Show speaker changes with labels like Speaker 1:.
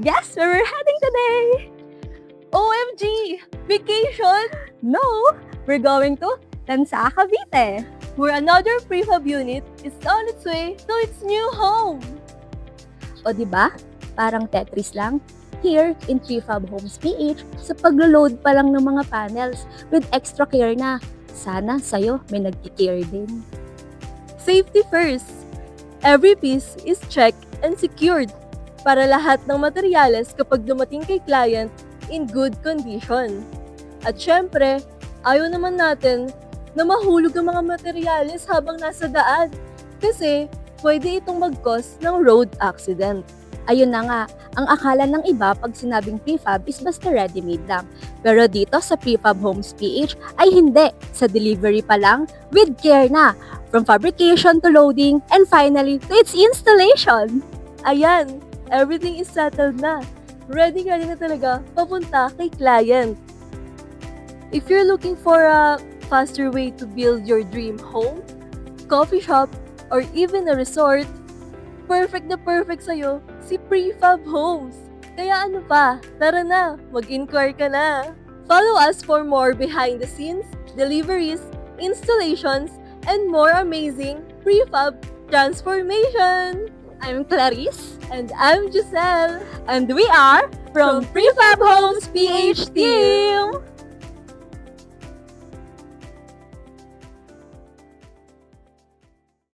Speaker 1: Guess where we're heading today?
Speaker 2: OMG! Vacation?
Speaker 1: No, we're going to 𝗪𝗲, Cavite.
Speaker 2: Where another prefab unit is on its way to its new home.
Speaker 1: O diba? Parang Tetris lang. Here in Prefab Homes PH, sa paglo-load pa lang ng mga panels with extra care na. Sana sa'yo may nag-care din.
Speaker 2: Safety first. Every piece is checked and secured para lahat ng materyales kapag dumating kay client in good condition. At syempre, ayaw naman natin na mahulog ang mga materyales habang nasa daan kasi pwede itong mag-cause ng road accident.
Speaker 1: Ayun na nga, ang akala ng iba pag sinabing prefab is basta ready-made lang. Pero dito sa Prefab Homes PH ay hindi. Sa delivery pa lang, with care na. From fabrication to loading, and finally to its installation.
Speaker 2: Ayan, everything is settled na. Ready na talaga papunta kay client. If you're looking for a faster way to build your dream home, coffee shop, or even a resort, perfect na perfect sa'yo si Prefab Homes. Kaya ano pa, tara na, mag-inquire ka na. Follow us for more behind the scenes, deliveries, installations, and more amazing prefab transformation.
Speaker 1: I'm Clarice.
Speaker 2: And I'm Giselle.
Speaker 1: And we are
Speaker 2: From Prefab Homes PH Team.